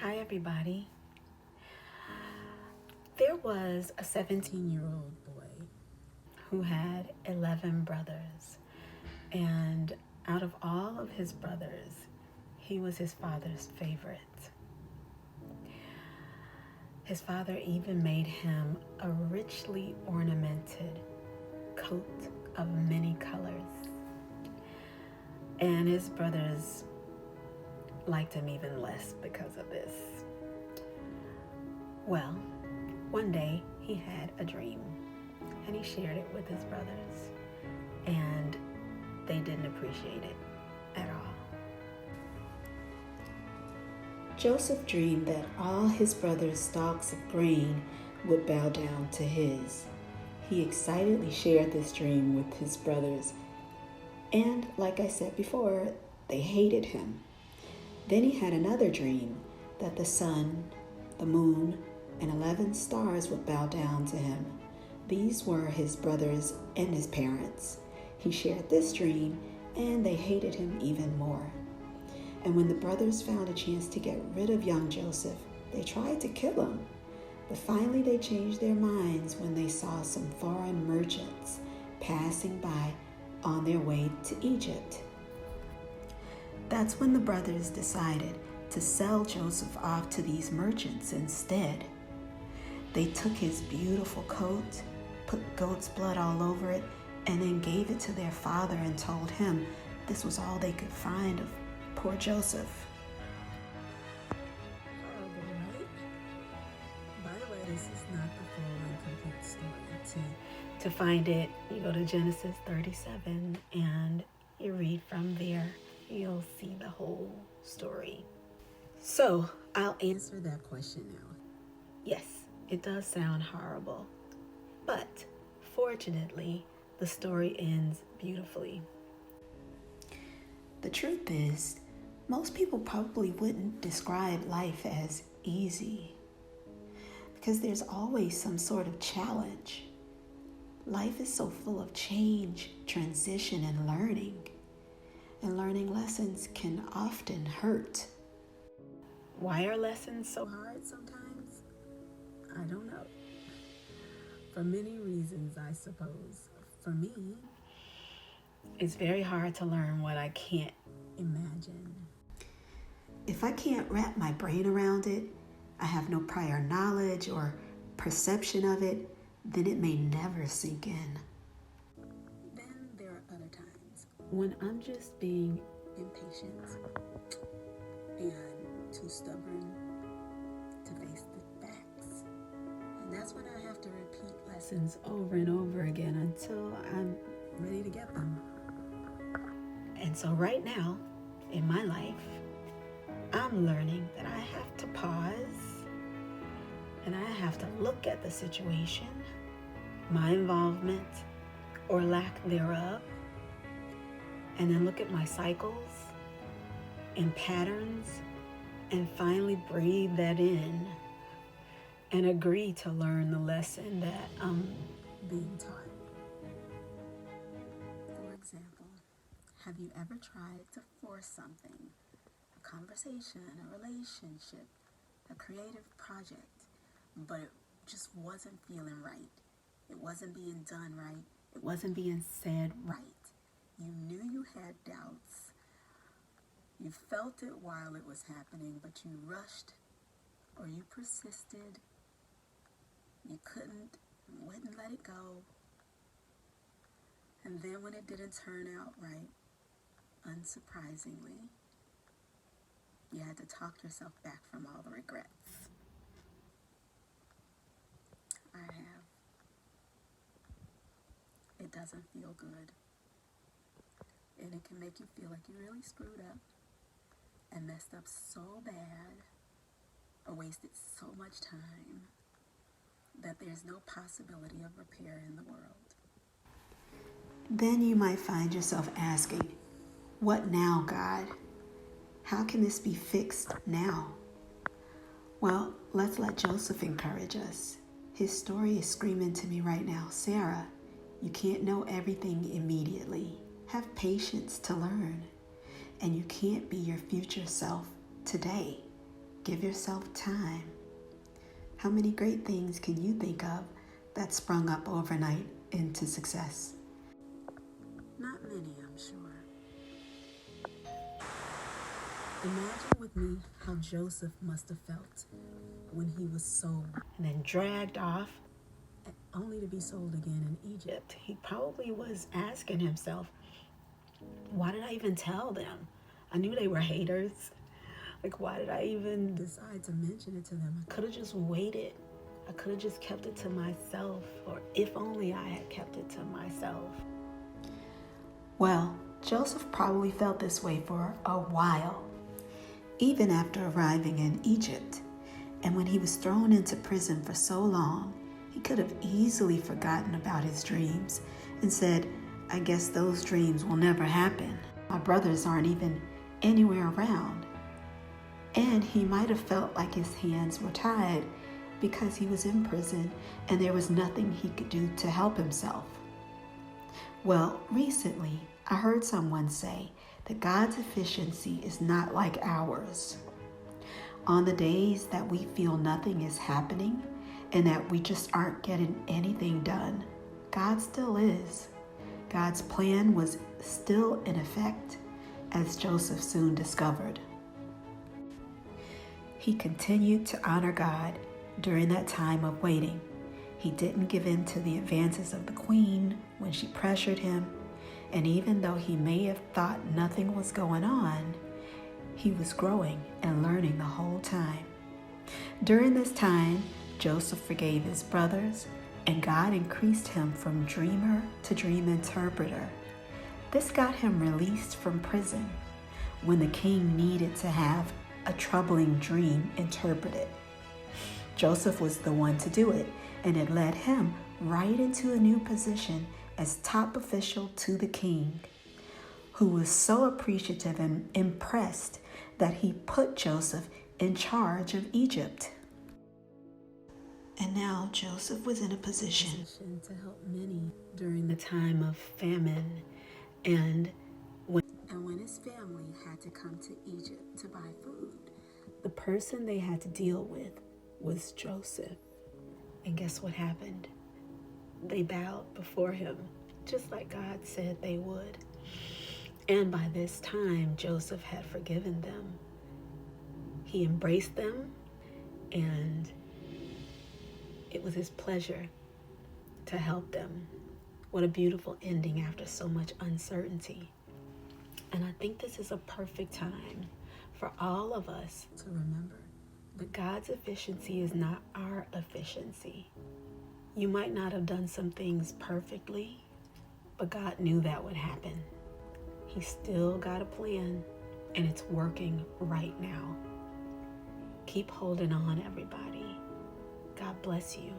Hi, everybody. There was a 17-year-old boy who had 11 brothers. And out of all of his brothers, he was his father's favorite. His father even made him a richly ornamented coat of many colors. And his brothers liked him even less because of this. Well, one day he had a dream and he shared it with his brothers, and they didn't appreciate it at all. Joseph dreamed that all his brothers' stalks of grain would bow down to his. He excitedly shared this dream with his brothers, and like I said before, they hated him. Then he had another dream that the sun, the moon, and 11 stars would bow down to him. These were his brothers and his parents. He shared this dream, and they hated him even more. And when the brothers found a chance to get rid of young Joseph, they tried to kill him. But finally they changed their minds when they saw some foreign merchants passing by on their way to Egypt. That's when the brothers decided to sell Joseph off to these merchants instead. They took his beautiful coat, put goat's blood all over it, and then gave it to their father and told him this was all they could find of poor Joseph. Horrible, right? By the way, this is not the full and complete story. To find it, you go to Genesis 37 and you read from there. You'll see the whole story. So I'll answer that question now. Yes, it does sound horrible, but fortunately, the story ends beautifully. The truth is, most people probably wouldn't describe life as easy because there's always some sort of challenge. Life is so full of change, transition, and learning. And learning lessons can often hurt. Why are lessons so hard sometimes? I don't know. For many reasons, I suppose. For me, it's very hard to learn what I can't imagine. If I can't wrap my brain around it, I have no prior knowledge or perception of it, then it may never sink in. Then there are other times when I'm just being impatient and too stubborn to face the facts. And that's when I have to repeat lessons over and over again until I'm ready to get them. And so right now, in my life, I'm learning that I have to pause and I have to look at the situation, my involvement or lack thereof, and then look at my cycles and patterns and finally breathe that in and agree to learn the lesson that I'm being taught. For example, have you ever tried to force something? A conversation, a relationship, a creative project, but it just wasn't feeling right. It wasn't being done right. It wasn't being said right. You knew you had doubts. You felt it while it was happening, but you rushed or you persisted. You wouldn't let it go. And then when it didn't turn out right, unsurprisingly, you had to talk yourself back from all the regrets. I have. It doesn't feel good. And it can make you feel like you really screwed up and messed up so bad or wasted so much time that there's no possibility of repair in the world. Then you might find yourself asking, what now, God? How can this be fixed now? Well, let's let Joseph encourage us. His story is screaming to me right now, Sarah, you can't know everything immediately. Have patience to learn. And you can't be your future self today. Give yourself time. How many great things can you think of that sprung up overnight into success? Not many, I'm sure. Imagine with me how Joseph must have felt when he was sold And then dragged off, only to be sold again in Egypt. he probably was asking himself, why did I even tell them? I knew they were haters. Like, why did I even Decide to mention it to them. I could have just waited. I could have just kept it to myself, or if only I had kept it to myself. Well, Joseph probably felt this way for a while, even after arriving in Egypt. And when he was thrown into prison for so long, he could have easily forgotten about his dreams and said, I guess those dreams will never happen. My brothers aren't even anywhere around. And he might have felt like his hands were tied because he was in prison and there was nothing he could do to help himself. Well, recently, I heard someone say that God's efficiency is not like ours. On the days that we feel nothing is happening and that we just aren't getting anything done, God still is. God's plan was still in effect, as Joseph soon discovered. He continued to honor God during that time of waiting. He didn't give in to the advances of the queen when she pressured him, and even though he may have thought nothing was going on, he was growing and learning the whole time. During this time, Joseph forgave his brothers, and God increased him from dreamer to dream interpreter. This got him released from prison when the king needed to have a troubling dream interpreted. Joseph was the one to do it, and it led him right into a new position as top official to the king, who was so appreciative and impressed that he put Joseph in charge of Egypt. And now Joseph was in a position To help many during the time of famine, and when his family had to come to Egypt to buy food. the person they had to deal with was Joseph. And guess what happened? They bowed before him, just like God said they would. And by this time, Joseph had forgiven them. He embraced them, and it was his pleasure to help them. What a beautiful ending after so much uncertainty. And I think this is a perfect time for all of us To remember, that God's efficiency is not our efficiency. You might not have done some things perfectly, but God knew that would happen. He still got a plan, and it's working right now. Keep holding on, everybody. God bless you.